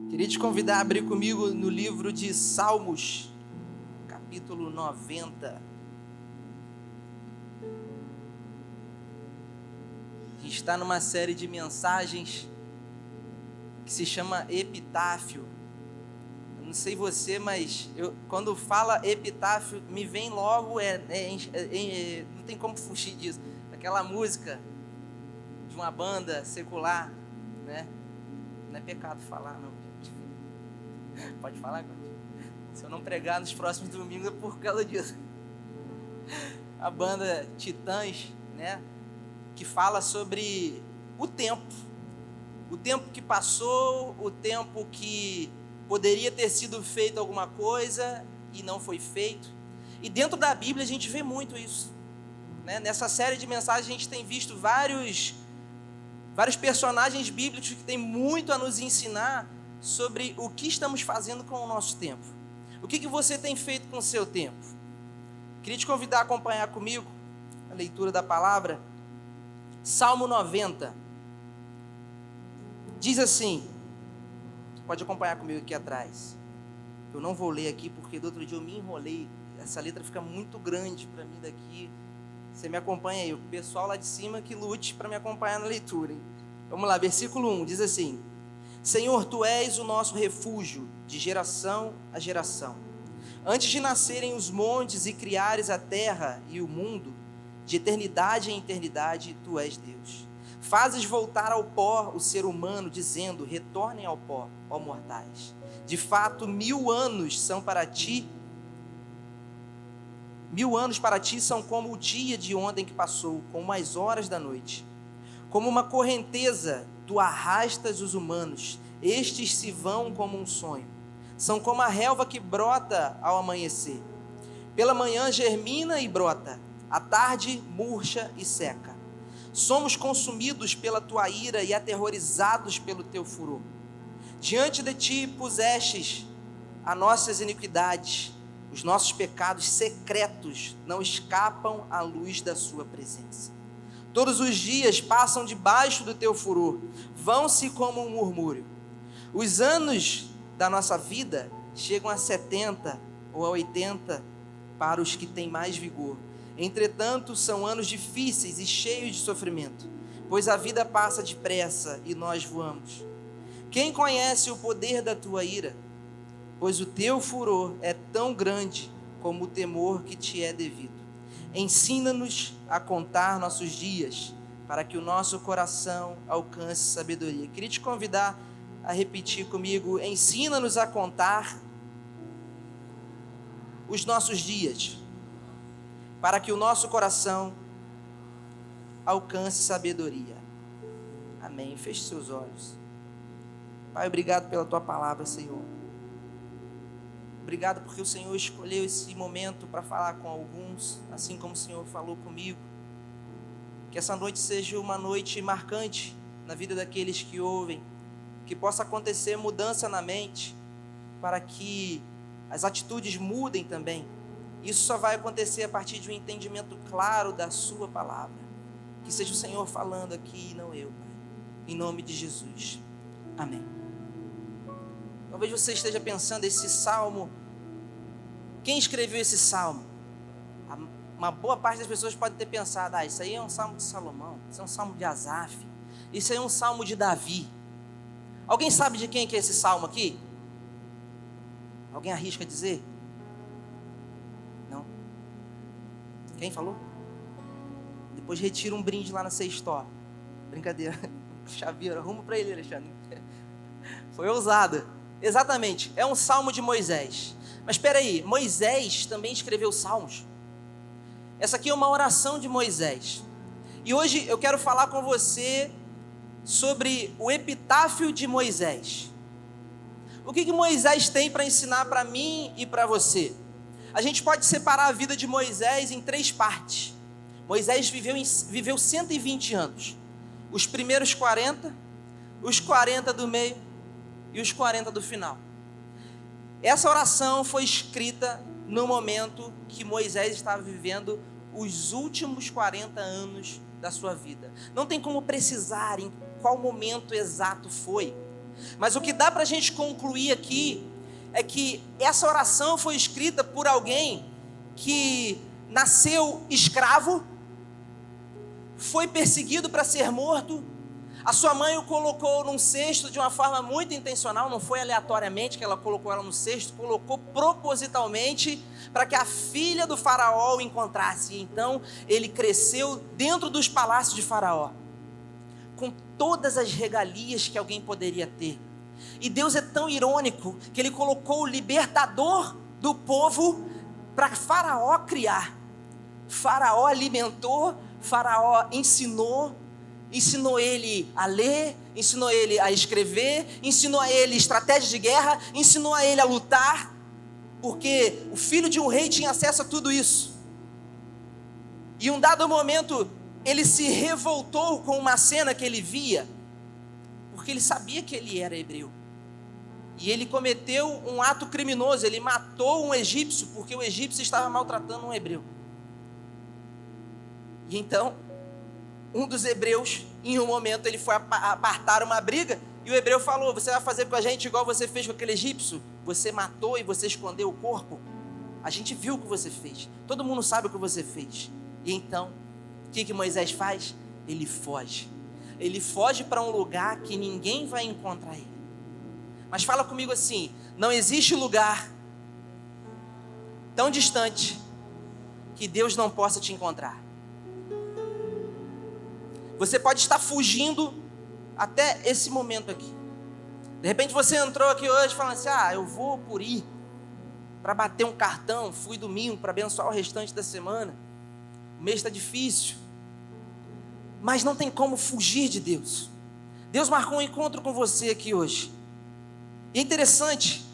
Queria te convidar a abrir comigo no livro de Salmos, capítulo 90. A gente está numa série de mensagens que se chama Epitáfio. Eu não sei você, mas quando fala epitáfio, me vem logo, não tem como fugir disso, aquela música de uma banda secular, né? Não é pecado falar, não, gente. Pode falar, agora. Se eu não pregar nos próximos domingos é por causa disso. A banda Titãs, né? Que fala sobre o tempo que passou, o tempo que poderia ter sido feito alguma coisa e não foi feito. E dentro da Bíblia a gente vê muito isso, né? Nessa série de mensagens a gente tem visto vários personagens bíblicos que têm muito a nos ensinar sobre o que estamos fazendo com o nosso tempo. O que você tem feito com o seu tempo? Queria te convidar a acompanhar comigo a leitura da palavra. Salmo 90. Diz assim, pode acompanhar comigo aqui atrás. Eu não vou ler aqui porque do outro dia eu me enrolei. Essa letra fica muito grande para mim daqui. Você me acompanha aí, o pessoal lá de cima que lute para me acompanhar na leitura, hein? Vamos lá, versículo 1, diz assim: Senhor, Tu és o nosso refúgio, de geração a geração. Antes de nascerem os montes e criares a terra e o mundo, de eternidade em eternidade, Tu és Deus. Fazes voltar ao pó o ser humano, dizendo, retornem ao pó, ó mortais. De fato, 1000 anos são para Ti. 1000 anos para Ti são como o dia de ontem que passou, como as horas da noite. Como uma correnteza, Tu arrastas os humanos, estes se vão como um sonho. São como a relva que brota ao amanhecer. Pela manhã germina e brota, à tarde murcha e seca. Somos consumidos pela Tua ira e aterrorizados pelo Teu furor. Diante de Ti pusestes as nossas iniquidades. Os nossos pecados secretos não escapam à luz da Sua presença. Todos os dias passam debaixo do Teu furor, vão-se como um murmúrio. Os anos da nossa vida chegam a 70 ou a 80 para os que têm mais vigor. Entretanto, são anos difíceis e cheios de sofrimento, pois a vida passa depressa e nós voamos. Quem conhece o poder da Tua ira? Pois o Teu furor é tão grande como o temor que Te é devido. Ensina-nos a contar nossos dias, para que o nosso coração alcance sabedoria. Queria te convidar a repetir comigo: ensina-nos a contar os nossos dias, para que o nosso coração alcance sabedoria. Amém. Feche seus olhos. Pai, obrigado pela Tua palavra, Senhor. Obrigado porque o Senhor escolheu esse momento para falar com alguns, assim como o Senhor falou comigo. Que essa noite seja uma noite marcante na vida daqueles que ouvem, que possa acontecer mudança na mente, para que as atitudes mudem também. Isso só vai acontecer a partir de um entendimento claro da Sua palavra. Que seja o Senhor falando aqui e não eu, Pai. Em nome de Jesus. Amém. Talvez você esteja pensando, esse salmo, quem escreveu esse salmo? Uma boa parte das pessoas pode ter pensado, isso aí é um salmo de Salomão, isso é um salmo de Asaf, isso aí é um salmo de Davi. Alguém sabe de quem que é esse salmo aqui? Alguém arrisca dizer? Não? Quem falou? Depois retira um brinde lá na Sextó. Brincadeira. Chaveiro, arruma para ele, Alexandre. Foi ousado. Exatamente, é um salmo de Moisés. Mas espera aí, Moisés também escreveu salmos? Essa aqui é uma oração de Moisés. E hoje eu quero falar com você sobre o epitáfio de Moisés. O que Moisés tem para ensinar para mim e para você? A gente pode separar a vida de Moisés em 3 partes. Moisés viveu 120 anos. Os primeiros 40, os 40 do meio e os 40 do final. Essa oração foi escrita no momento que Moisés estava vivendo os últimos 40 anos da sua vida. Não tem como precisar em qual momento exato foi, Mas o que dá para a gente concluir aqui é que essa oração foi escrita por alguém que nasceu escravo, foi perseguido para ser morto. A sua mãe o colocou num cesto de uma forma muito intencional, não foi aleatoriamente que ela colocou ela no cesto, colocou propositalmente para que a filha do faraó o encontrasse. E então ele cresceu dentro dos palácios de Faraó, com todas as regalias que alguém poderia ter. E Deus é tão irônico que ele colocou o libertador do povo para Faraó criar. Faraó alimentou, Faraó ensinou ele a ler, ensinou ele a escrever, ensinou a ele estratégias de guerra, ensinou a ele a lutar, porque o filho de um rei tinha acesso a tudo isso. E em um dado momento, ele se revoltou com uma cena que ele via, porque ele sabia que ele era hebreu. E ele cometeu um ato criminoso, ele matou um egípcio, porque o egípcio estava maltratando um hebreu. E então, um dos hebreus, em um momento, ele foi apartar uma briga, e o hebreu falou: você vai fazer com a gente igual você fez com aquele egípcio? Você matou e você escondeu o corpo? A gente viu o que você fez, todo mundo sabe o que você fez. E então, o que Moisés faz? Ele foge para um lugar que ninguém vai encontrar ele. Mas fala comigo assim: não existe lugar tão distante que Deus não possa te encontrar. Você pode estar fugindo até esse momento aqui. De repente você entrou aqui hoje falando assim: eu vou por ir para bater um cartão, fui domingo para abençoar o restante da semana, o mês está difícil. Mas não tem como fugir de Deus. Deus marcou um encontro com você aqui hoje. E é interessante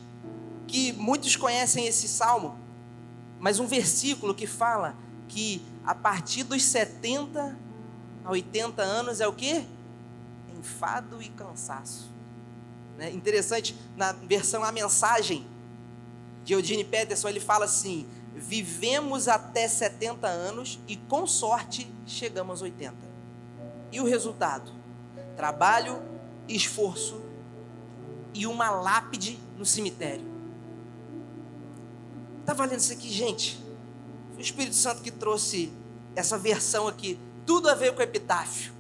que muitos conhecem esse salmo, mas um versículo que fala que a partir dos 70 a 80 anos é o quê? Enfado e cansaço. Né? Interessante, na versão A Mensagem, de Eugene Peterson, ele fala assim: vivemos até 70 anos e com sorte chegamos aos 80. E o resultado? Trabalho, esforço e uma lápide no cemitério. Está valendo isso aqui, gente? Foi o Espírito Santo que trouxe essa versão aqui, tudo a ver com o epitáfio.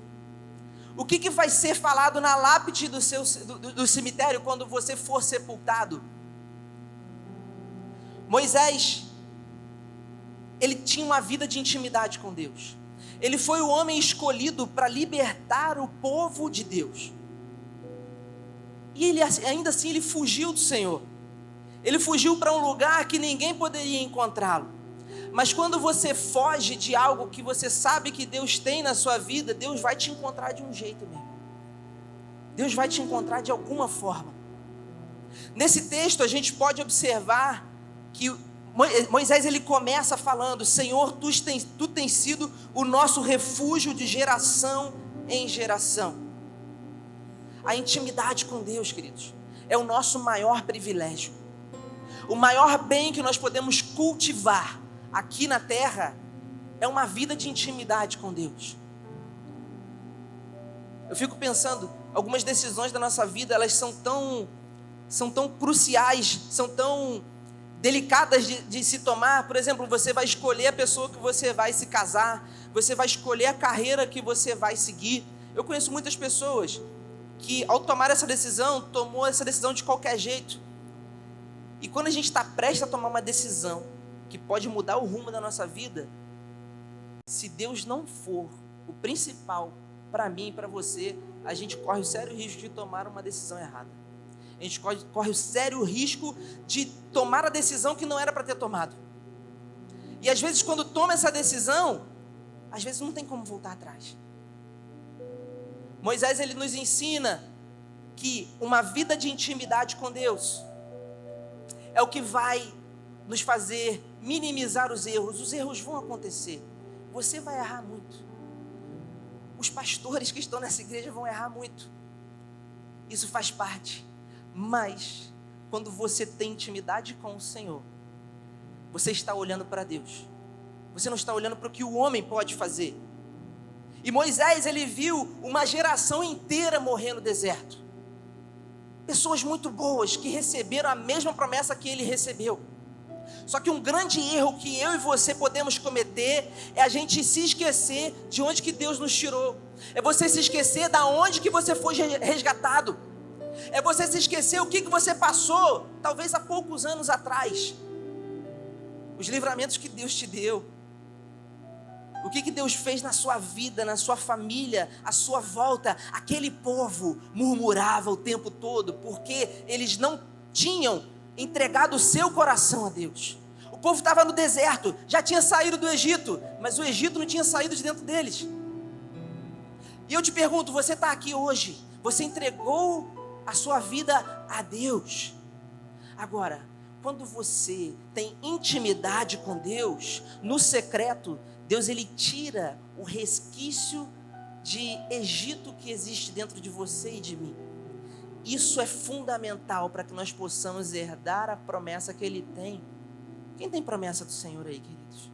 O que vai ser falado na lápide do cemitério quando você for sepultado? Moisés, ele tinha uma vida de intimidade com Deus. Ele foi o homem escolhido para libertar o povo de Deus. E ele, ainda assim, ele fugiu do Senhor. Ele fugiu para um lugar que ninguém poderia encontrá-lo. Mas quando você foge de algo que você sabe que Deus tem na sua vida, Deus vai te encontrar de um jeito mesmo. Deus vai te encontrar de alguma forma. Nesse texto a gente pode observar que Moisés, ele começa falando: Senhor, tu tens sido o nosso refúgio de geração em geração. A intimidade com Deus, queridos, é o nosso maior privilégio. O maior bem que nós podemos cultivar aqui na terra é uma vida de intimidade com Deus. Eu fico pensando, algumas decisões da nossa vida, elas são tão cruciais, são tão delicadas de se tomar. Por exemplo, você vai escolher a pessoa que você vai se casar, você vai escolher a carreira que você vai seguir. Eu conheço muitas pessoas que, ao tomar essa decisão, tomou essa decisão de qualquer jeito. E quando a gente está prestes a tomar uma decisão que pode mudar o rumo da nossa vida, se Deus não for o principal para mim e para você, a gente corre o sério risco de tomar uma decisão errada. A gente corre o sério risco de tomar a decisão que não era para ter tomado. E às vezes, quando toma essa decisão, às vezes não tem como voltar atrás. Moisés, ele nos ensina que uma vida de intimidade com Deus é o que vai nos fazer minimizar os erros. Os erros vão acontecer. Você vai errar muito. Os pastores que estão nessa igreja vão errar muito. Isso faz parte. Mas, quando você tem intimidade com o Senhor, você está olhando para Deus. Você não está olhando para o que o homem pode fazer. E Moisés, ele viu uma geração inteira morrer no deserto. pessoas muito boas que receberam a mesma promessa que ele recebeu. Só que um grande erro que eu e você podemos cometer é a gente se esquecer de onde que Deus nos tirou. É você se esquecer da onde que você foi resgatado. É você se esquecer o que você passou, talvez há poucos anos atrás. Os livramentos que Deus te deu. O que Deus fez na sua vida, na sua família, à sua volta. Aquele povo murmurava o tempo todo, porque eles não tinham entregado o seu coração a Deus. O povo estava no deserto, já tinha saído do Egito, mas o Egito não tinha saído de dentro deles. E eu te pergunto, você está aqui hoje, você entregou a sua vida a Deus? Agora, quando você tem intimidade com Deus, no secreto, Deus ele tira o resquício de Egito que existe dentro de você e de mim. Isso é fundamental para que nós possamos herdar a promessa que Ele tem. Quem tem promessa do Senhor aí, queridos?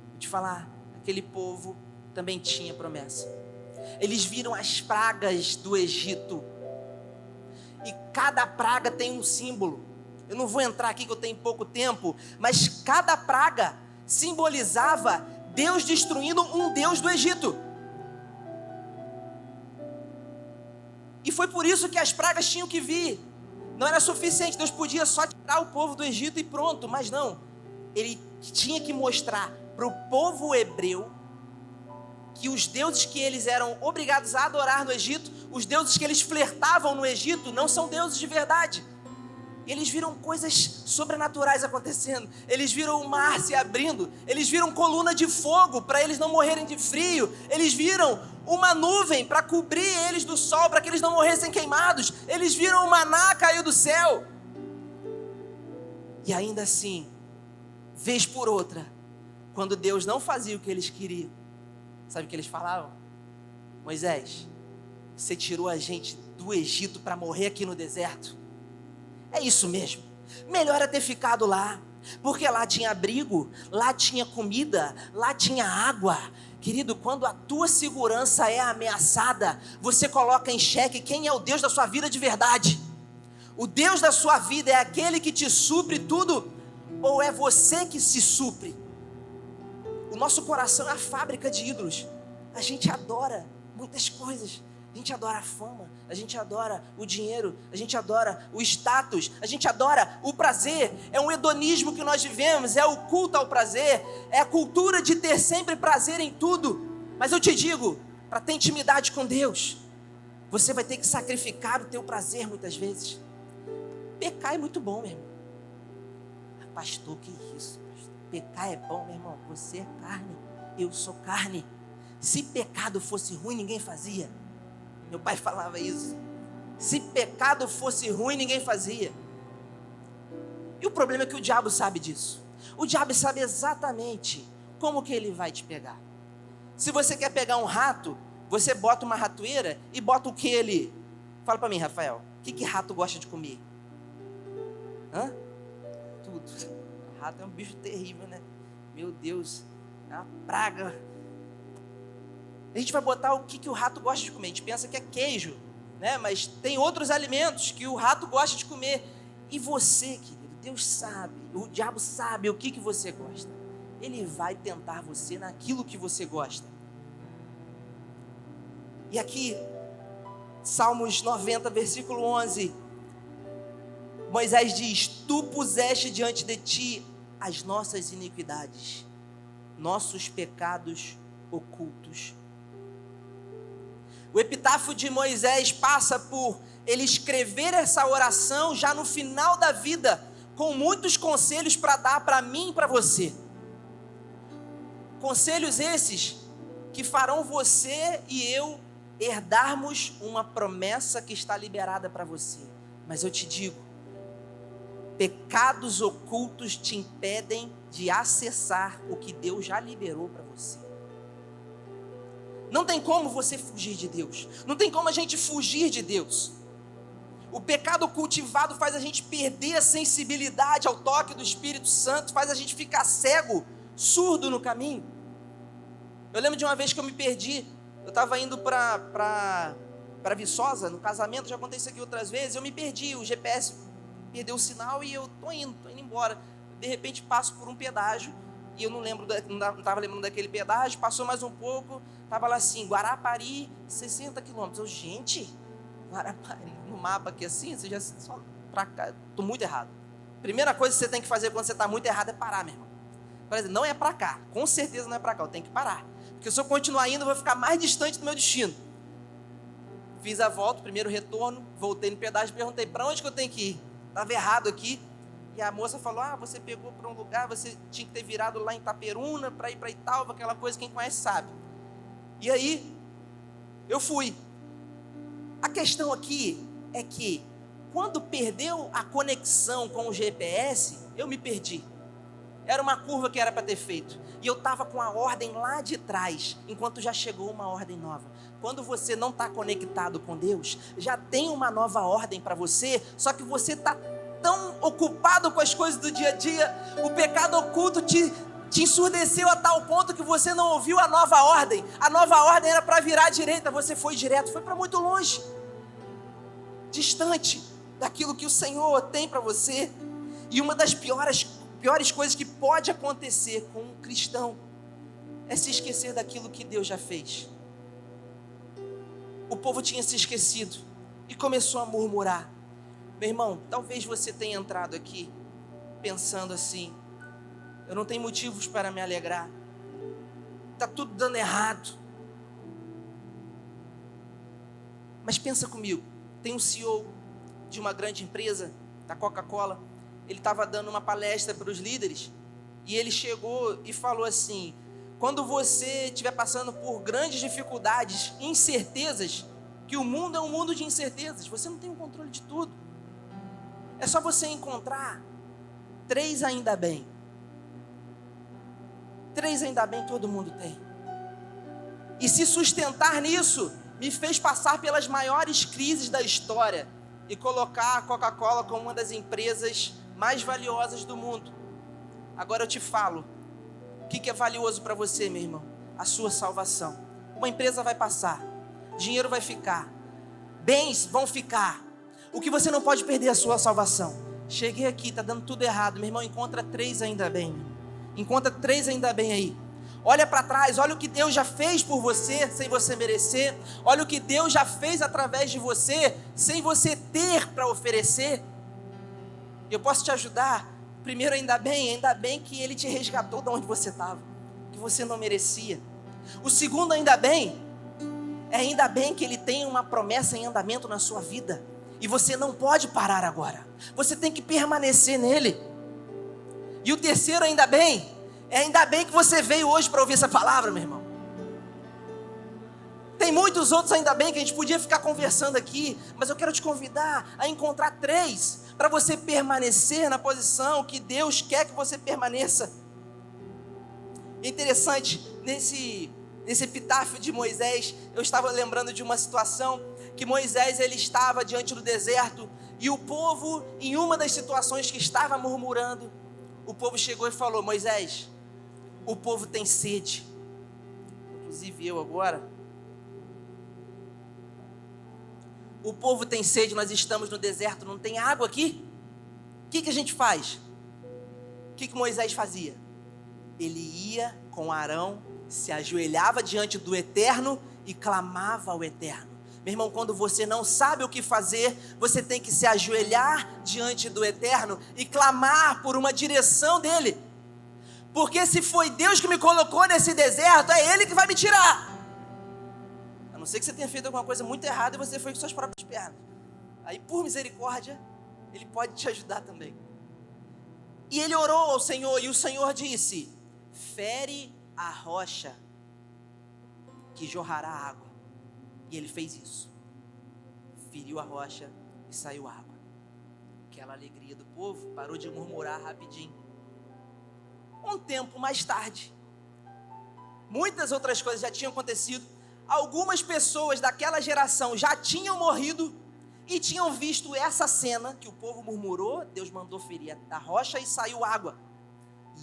Vou te falar, aquele povo também tinha promessa. Eles viram as pragas do Egito. E cada praga tem um símbolo. Eu não vou entrar aqui que eu tenho pouco tempo, mas cada praga simbolizava Deus destruindo um Deus do Egito. E foi por isso que as pragas tinham que vir. Não era suficiente, Deus podia só tirar o povo do Egito e pronto, mas não. Ele tinha que mostrar para o povo hebreu que os deuses que eles eram obrigados a adorar no Egito, os deuses que eles flertavam no Egito, não são deuses de verdade. Eles viram coisas sobrenaturais acontecendo. Eles viram o mar se abrindo. Eles viram coluna de fogo para eles não morrerem de frio. Eles viram uma nuvem para cobrir eles do sol, para que eles não morressem queimados. Eles viram o maná cair do céu. E ainda assim, vez por outra, quando Deus não fazia o que eles queriam, sabe o que eles falavam? Moisés, você tirou a gente do Egito para morrer aqui no deserto. É isso mesmo, melhor é ter ficado lá, porque lá tinha abrigo, lá tinha comida, lá tinha água. Querido, quando a tua segurança é ameaçada, você coloca em xeque quem é o Deus da sua vida de verdade. O Deus da sua vida é aquele que te supre tudo, ou é você que se supre? O nosso coração é a fábrica de ídolos. A gente adora muitas coisas. A gente adora a fama, a gente adora o dinheiro, a gente adora o status, a gente adora o prazer. É um hedonismo que nós vivemos, é o culto ao prazer, é a cultura de ter sempre prazer em tudo. Mas eu te digo, para ter intimidade com Deus, você vai ter que sacrificar o teu prazer muitas vezes. Pecar é muito bom, meu irmão. Pastor, que isso? Pastor? Pecar é bom, meu irmão. Você é carne, eu sou carne. Se pecado fosse ruim, ninguém fazia. Meu pai falava isso. Se pecado fosse ruim, ninguém fazia. E o problema é que o diabo sabe disso. O diabo sabe exatamente como que ele vai te pegar. Se você quer pegar um rato, você bota uma ratoeira e bota o que ali? Fala para mim, Rafael. O que rato gosta de comer? Hã? Tudo. Rato é um bicho terrível, né? Meu Deus. É uma praga. A gente vai botar o que o rato gosta de comer. A gente pensa que é queijo, né? Mas tem outros alimentos que o rato gosta de comer. E você, querido, Deus sabe, o diabo sabe o que você gosta. Ele vai tentar você naquilo que você gosta. E aqui, Salmos 90, versículo 11, Moisés diz: Tu puseste diante de ti as nossas iniquidades, nossos pecados ocultos. O epitáfio de Moisés passa por ele escrever essa oração já no final da vida, com muitos conselhos para dar para mim e para você. Conselhos esses que farão você e eu herdarmos uma promessa que está liberada para você. Mas eu te digo, pecados ocultos te impedem de acessar o que Deus já liberou para você. Não tem como você fugir de Deus. Não tem como a gente fugir de Deus. O pecado cultivado faz a gente perder a sensibilidade ao toque do Espírito Santo, faz a gente ficar cego, surdo no caminho. Eu lembro de uma vez que eu me perdi. Eu estava indo para para Viçosa, no casamento, já contei isso aqui outras vezes, eu me perdi, o GPS perdeu o sinal e eu tô indo embora. De repente passo por um pedágio, e eu não estava lembrando daquele pedágio, passou mais um pouco, estava lá assim, Guarapari, 60 quilômetros. Eu, gente, Guarapari, no mapa aqui assim, você já só pra cá, estou muito errado. Primeira coisa que você tem que fazer quando você está muito errado é parar, meu irmão. Por exemplo, não é para cá, com certeza não é para cá, eu tenho que parar. Porque se eu continuar indo, eu vou ficar mais distante do meu destino. Fiz a volta, primeiro retorno, voltei no pedágio e perguntei, para onde que eu tenho que ir? Estava errado aqui. E a moça falou, você pegou para um lugar, você tinha que ter virado lá em Itaperuna, para ir para Italva, aquela coisa, quem conhece sabe. E aí, eu fui. A questão aqui é que, quando perdeu a conexão com o GPS, eu me perdi. Era uma curva que era para ter feito. E eu estava com a ordem lá de trás, enquanto já chegou uma ordem nova. Quando você não está conectado com Deus, já tem uma nova ordem para você, só que você está tão ocupado com as coisas do dia a dia, o pecado oculto te ensurdeceu a tal ponto que você não ouviu a nova ordem. A nova ordem era para virar à direita, você foi direto, foi para muito longe, distante daquilo que o Senhor tem para você. E uma das piores coisas que pode acontecer com um cristão é se esquecer daquilo que Deus já fez. O povo tinha se esquecido e começou a murmurar. Meu irmão, talvez você tenha entrado aqui pensando assim, eu não tenho motivos para me alegrar, está tudo dando errado. Mas pensa comigo, tem um CEO de uma grande empresa, da Coca-Cola, ele estava dando uma palestra para os líderes, e ele chegou e falou assim, quando você estiver passando por grandes dificuldades, incertezas, que o mundo é um mundo de incertezas, você não tem o controle de tudo, é só você encontrar 3 ainda bem. 3 ainda bem todo mundo tem. E se sustentar nisso, me fez passar pelas maiores crises da história e colocar a Coca-Cola como uma das empresas mais valiosas do mundo. Agora eu te falo, o que é valioso para você, meu irmão? A sua salvação. Uma empresa vai passar, dinheiro vai ficar, bens vão ficar. O que você não pode perder é a sua salvação. Cheguei aqui, está dando tudo errado, meu irmão, encontra 3 ainda bem. Encontra 3 ainda bem aí. Olha para trás, olha o que Deus já fez por você, sem você merecer. Olha o que Deus já fez através de você, sem você ter para oferecer. Eu posso te ajudar. Primeiro, ainda bem que Ele te resgatou de onde você estava, que você não merecia. O segundo, ainda bem que Ele tem uma promessa em andamento na sua vida. E você não pode parar agora. Você tem que permanecer nele. E o terceiro, ainda bem que você veio hoje para ouvir essa palavra, meu irmão. Tem muitos outros ainda bem que a gente podia ficar conversando aqui, mas eu quero te convidar a encontrar 3 para você permanecer na posição que Deus quer que você permaneça. É interessante, nesse epitáfio de Moisés, eu estava lembrando de uma situação que Moisés, ele estava diante do deserto, e o povo, em uma das situações que estava murmurando, o povo chegou e falou, Moisés, o povo tem sede. Inclusive eu agora. O povo tem sede, nós estamos no deserto, não tem água aqui? O que a gente faz? O que Moisés fazia? Ele ia com Arão, se ajoelhava diante do Eterno e clamava ao Eterno. Meu irmão, quando você não sabe o que fazer, você tem que se ajoelhar diante do Eterno e clamar por uma direção dEle. Porque se foi Deus que me colocou nesse deserto, é Ele que vai me tirar. A não ser que você tenha feito alguma coisa muito errada e você foi com suas próprias pernas. Aí, por misericórdia, Ele pode te ajudar também. E ele orou ao Senhor, e o Senhor disse, fere a rocha que jorrará água. E ele fez isso. Feriu a rocha e saiu água. Aquela alegria do povo parou de murmurar rapidinho. Um tempo mais tarde, muitas outras coisas já tinham acontecido. Algumas pessoas daquela geração já tinham morrido e tinham visto essa cena que o povo murmurou. Deus mandou ferir a rocha e saiu água.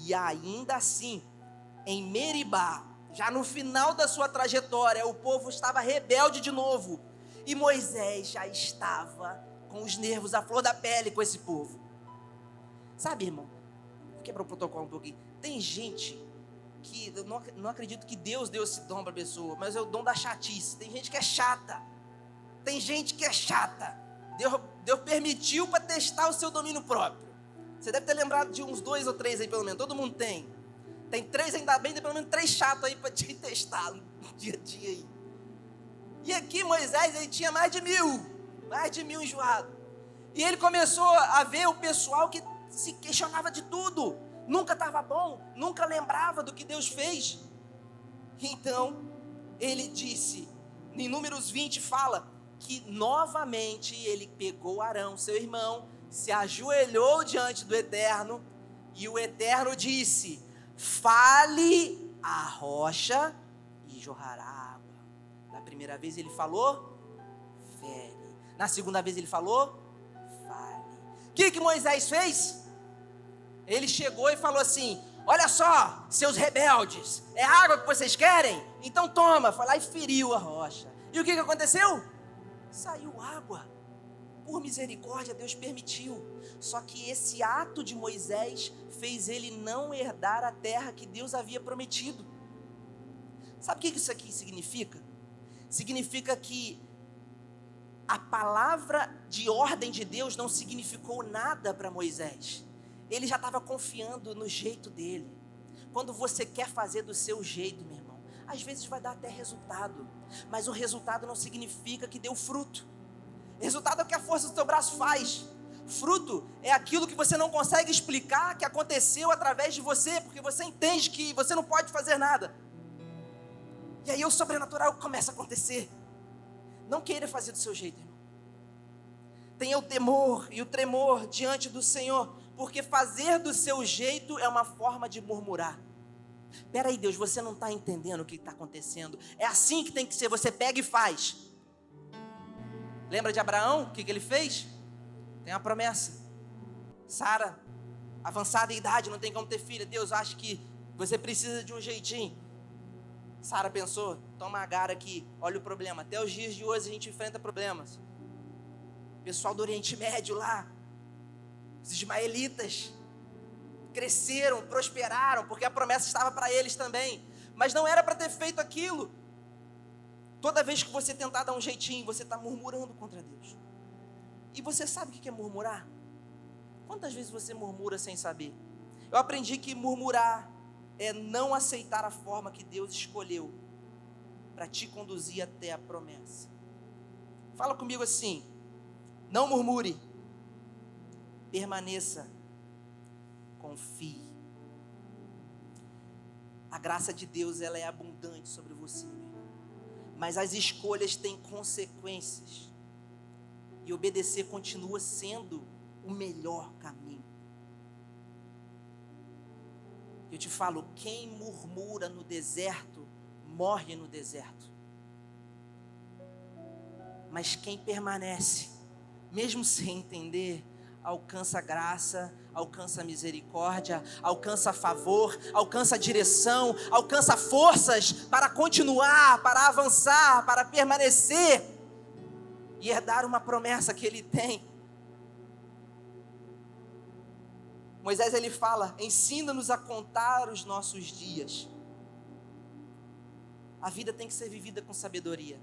E ainda assim, em Meribá, já no final da sua trajetória, o povo estava rebelde de novo. E Moisés já estava com os nervos à flor da pele com esse povo. Sabe, irmão, vou quebrar o protocolo um pouquinho. Tem gente que, eu não acredito que Deus deu esse dom para a pessoa, mas é o dom da chatice. Tem gente que é chata. Tem gente que é chata. Deus permitiu para testar o seu domínio próprio. Você deve ter lembrado de uns 2 ou 3 aí pelo menos. Todo mundo tem. Tem 3 ainda bem, tem pelo menos 3 chatos aí para te testar no dia a dia aí. E aqui Moisés, ele tinha mais de 1000 enjoados. E ele começou a ver o pessoal que se questionava de tudo. Nunca estava bom, nunca lembrava do que Deus fez. Então, ele disse, em Números 20 fala, que novamente ele pegou Arão, seu irmão, se ajoelhou diante do Eterno, e o Eterno disse, fale a rocha e jorrará água. Na primeira vez ele falou, fere. Na segunda vez ele falou, fale. O que Moisés fez? Ele chegou e falou assim, olha só, seus rebeldes, é água que vocês querem? Então toma. Foi lá e feriu a rocha. E o que aconteceu? Saiu água. Por misericórdia, Deus permitiu. Só que esse ato de Moisés fez ele não herdar a terra que Deus havia prometido. Sabe o que isso aqui significa? Significa que a palavra de ordem de Deus não significou nada para Moisés. Ele já estava confiando no jeito dele. Quando você quer fazer do seu jeito, meu irmão, às vezes vai dar até resultado, mas o resultado não significa que deu fruto. Resultado é o que a força do seu braço faz. Fruto é aquilo que você não consegue explicar, que aconteceu através de você, porque você entende que você não pode fazer nada. E aí o sobrenatural começa a acontecer. Não queira fazer do seu jeito, irmão. Tenha o temor e o tremor diante do Senhor, porque fazer do seu jeito é uma forma de murmurar. Peraí, Deus, você não está entendendo o que está acontecendo. É assim que tem que ser, você pega e faz. Lembra de Abraão? O que ele fez? Tem uma promessa. Sara, avançada em idade, não tem como ter filha. Deus acha que você precisa de um jeitinho. Sara pensou, toma Agar aqui, olha o problema. Até os dias de hoje a gente enfrenta problemas. Pessoal do Oriente Médio lá, os ismaelitas, cresceram, prosperaram, porque a promessa estava para eles também. Mas não era para ter feito aquilo. Toda vez que você tentar dar um jeitinho, você está murmurando contra Deus. E você sabe o que é murmurar? Quantas vezes você murmura sem saber? Eu aprendi que murmurar é não aceitar a forma que Deus escolheu para te conduzir até a promessa. Fala comigo assim, não murmure, permaneça, confie. A graça de Deus, ela é abundante sobre você, meu irmão. Mas as escolhas têm consequências. E obedecer continua sendo o melhor caminho. Eu te falo, quem murmura no deserto, morre no deserto. Mas quem permanece, mesmo sem entender, alcança graça, alcança misericórdia, alcança favor, alcança direção, alcança forças para continuar, para avançar, para permanecer e herdar uma promessa que ele tem. Moisés, ele fala, ensina-nos a contar os nossos dias. A vida tem que ser vivida com sabedoria.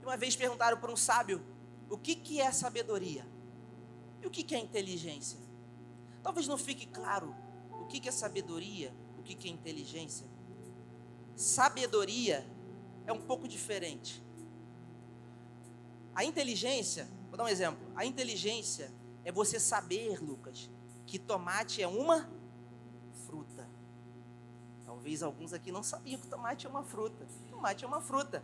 Uma vez perguntaram para um sábio, o que é sabedoria? E o que é inteligência? Talvez não fique claro o que é sabedoria, o que é inteligência. Sabedoria é um pouco diferente. A inteligência, vou dar um exemplo. A inteligência é você saber, Lucas, que tomate é uma fruta. Talvez alguns aqui não sabiam que tomate é uma fruta. Tomate é uma fruta.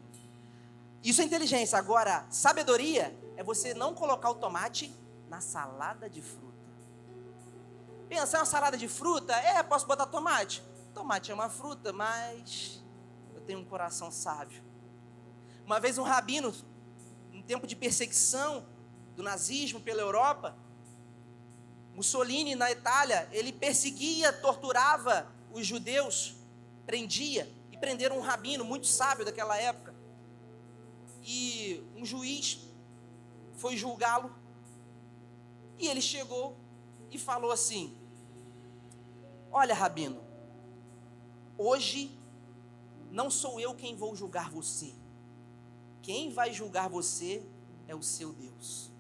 Isso é inteligência. Agora, sabedoria é você não colocar o tomate na salada de fruta. Pensar em uma salada de fruta, posso botar tomate. Tomate é uma fruta, mas eu tenho um coração sábio. Uma vez um rabino, em tempo de perseguição do nazismo pela Europa, Mussolini na Itália, ele perseguia, torturava os judeus, prendia, e prenderam um rabino muito sábio daquela época. e um juiz foi julgá-lo, e ele chegou e falou assim: olha, rabino, hoje não sou eu quem vou julgar você. Quem vai julgar você é o seu Deus.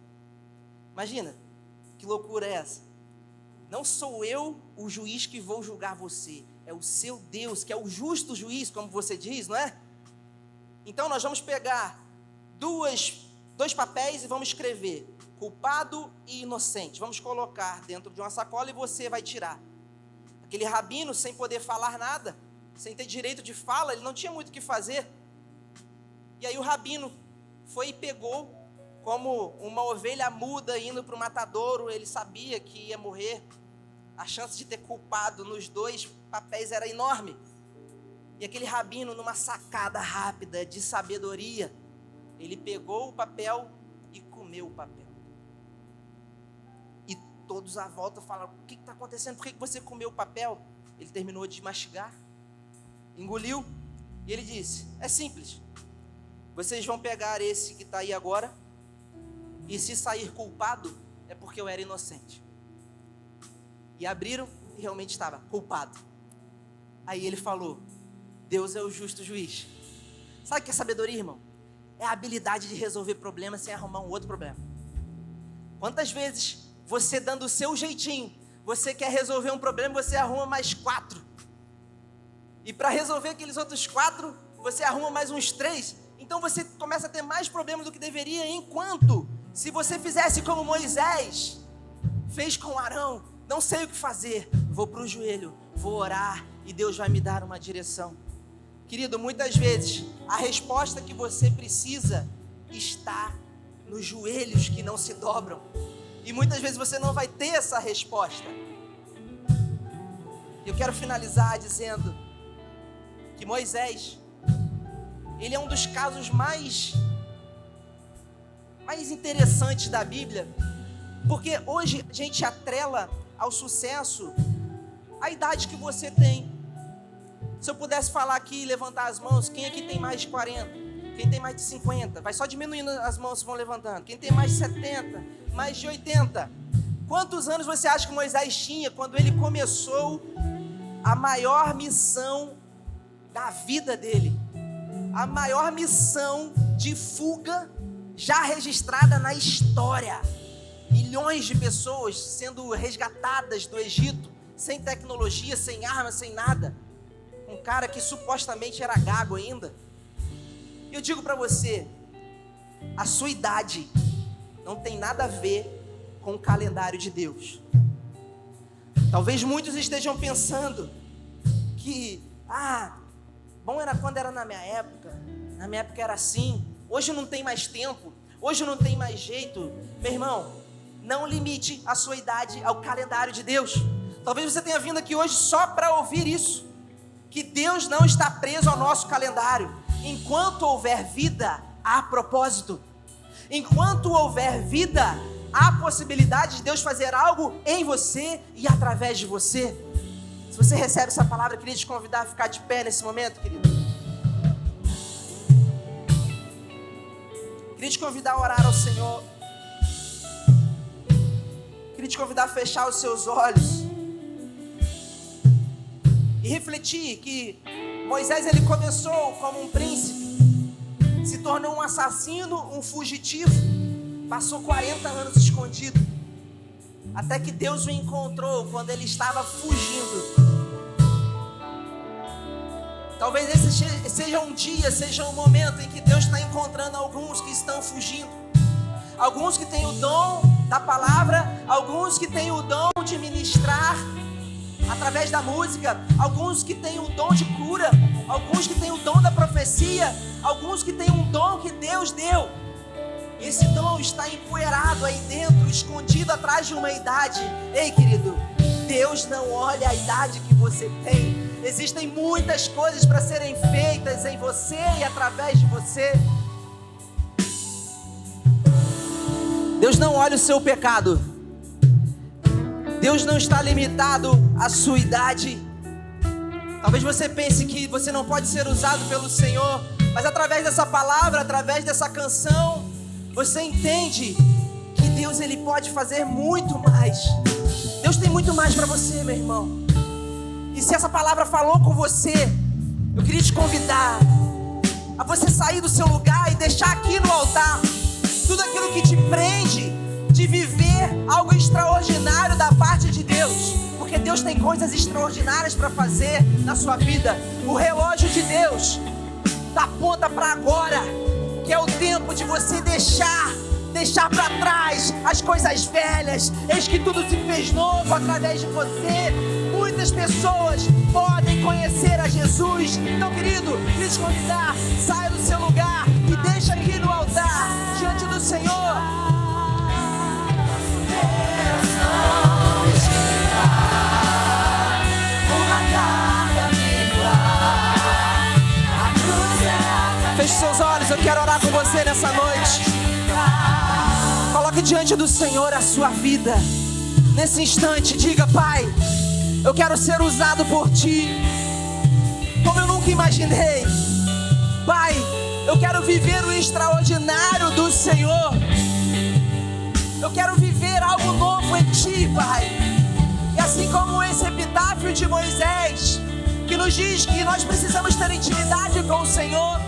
Imagina, que loucura é essa? Não sou eu o juiz que vou julgar você, é o seu Deus, que é o justo juiz, como você diz, não é? Então nós vamos pegar dois papéis e vamos escrever culpado e inocente. Vamos colocar dentro de uma sacola e você vai tirar. Aquele rabino, sem poder falar nada, sem ter direito de fala, ele não tinha muito o que fazer. E aí o rabino foi e pegou, como uma ovelha muda indo para o matadouro, ele sabia que ia morrer. A chance de ter culpado nos dois papéis era enorme. E aquele rabino, numa sacada rápida de sabedoria, ele pegou o papel e comeu o papel. E todos à volta falaram: o que está acontecendo? Por que você comeu o papel? Ele terminou de mastigar, engoliu, e ele disse: é simples, vocês vão pegar esse que está aí agora, e se sair culpado, é porque eu era inocente. E abriram e realmente estava culpado. Aí ele falou: Deus é o justo juiz. Sabe o que é sabedoria, irmão? É a habilidade de resolver problemas sem arrumar um outro problema. Quantas vezes você, dando o seu jeitinho, você quer resolver um problema e você arruma mais 4. E para resolver aqueles outros 4, você arruma mais uns 3. Então você começa a ter mais problemas do que deveria, enquanto se você fizesse como Moisés fez com Arão: não sei o que fazer, vou para o joelho, vou orar e Deus vai me dar uma direção. Querido, muitas vezes a resposta que você precisa está nos joelhos que não se dobram. E muitas vezes você não vai ter essa resposta. Eu quero finalizar dizendo que Moisés, ele é um dos casos mais interessantes da Bíblia, porque hoje a gente atrela ao sucesso a idade que você tem. Se eu pudesse falar aqui e levantar as mãos, quem aqui tem mais de 40? Quem tem mais de 50? Vai só diminuindo as mãos, vão levantando. Quem tem mais de 70? Mais de 80? Quantos anos você acha que Moisés tinha quando ele começou a maior missão da vida dele? A maior missão de fuga já registrada na história. Milhões de pessoas sendo resgatadas do Egito, sem tecnologia, sem armas, sem nada. Um cara que supostamente era gago ainda. Eu digo para você, a sua idade não tem nada a ver com o calendário de Deus. Talvez muitos estejam pensando que, bom era quando era na minha época era assim, hoje não tem mais tempo, hoje não tem mais jeito. Meu irmão, não limite a sua idade ao calendário de Deus. Talvez você tenha vindo aqui hoje só para ouvir isso, que Deus não está preso ao nosso calendário. Enquanto houver vida, há propósito. Enquanto houver vida, há possibilidade de Deus fazer algo em você e através de você. Se você recebe essa palavra, eu queria te convidar a ficar de pé nesse momento, querido. Queria te convidar a orar ao Senhor. Queria te convidar a fechar os seus olhos e refletir que Moisés, ele começou como um príncipe, se tornou um assassino, um fugitivo, passou 40 anos escondido, até que Deus o encontrou quando ele estava fugindo. Talvez esse seja um dia, seja um momento em que Deus está encontrando alguns que estão fugindo, alguns que têm o dom da palavra, alguns que têm o dom de ministrar através da música, alguns que têm o dom de cura, alguns que têm o dom da profecia, alguns que têm um dom que Deus deu. Esse dom está empoeirado aí dentro, escondido atrás de uma idade. Ei, querido, Deus não olha a idade que você tem. Existem muitas coisas para serem feitas em você e através de você. Deus não olha o seu pecado. Deus não está limitado à sua idade. Talvez você pense que você não pode ser usado pelo Senhor Mas através dessa palavra, através dessa canção, você entende que Deus, Ele pode fazer muito mais. Deus tem muito mais para você, meu irmão. E se essa palavra falou com você, eu queria te convidar a você sair do seu lugar e deixar aqui no altar tudo aquilo que te prende de viver algo extraordinário da parte de Deus. Porque Deus tem coisas extraordinárias para fazer na sua vida. O relógio de Deus aponta para agora, que é o tempo de você deixar para trás as coisas velhas. Eis que tudo se fez novo através de você. Muitas pessoas podem conhecer a Jesus. Então, querido, queria te convidar, saia do seu lugar e deixa aqui no altar, diante do Senhor. Feche seus olhos, eu quero orar com você nessa noite. Coloque diante do Senhor a sua vida. Nesse instante, diga: Pai, eu quero ser usado por Ti como eu nunca imaginei. Pai, eu quero viver o extraordinário do Senhor. Eu quero viver algo novo em Ti, Pai. E assim como esse epitáfio de Moisés, que nos diz que nós precisamos ter intimidade com o Senhor,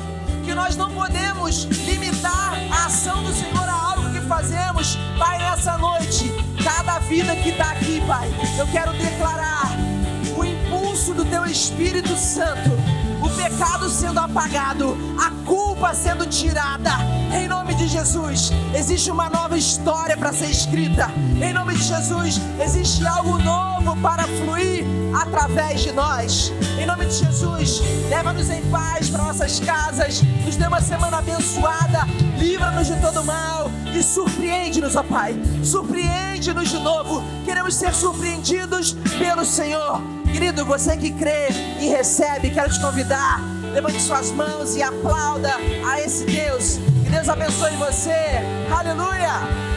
que nós não podemos limitar a ação do Senhor a algo que fazemos. Pai, nessa noite, cada vida que está aqui, Pai, eu quero declarar o impulso do Teu Espírito Santo, o pecado sendo apagado, a culpa sendo tirada. Em nome de Jesus, existe uma nova história para ser escrita. Em nome de Jesus, existe algo novo para fluir através de nós. Em nome de Jesus, leva-nos em paz para nossas casas, nos dê uma semana abençoada, livra-nos de todo mal e surpreende-nos, ó Pai. Surpreende-nos de novo. Queremos ser surpreendidos pelo Senhor. Querido, você que crê e recebe, quero te convidar, levante suas mãos e aplauda a esse Deus. Que Deus abençoe você. Aleluia!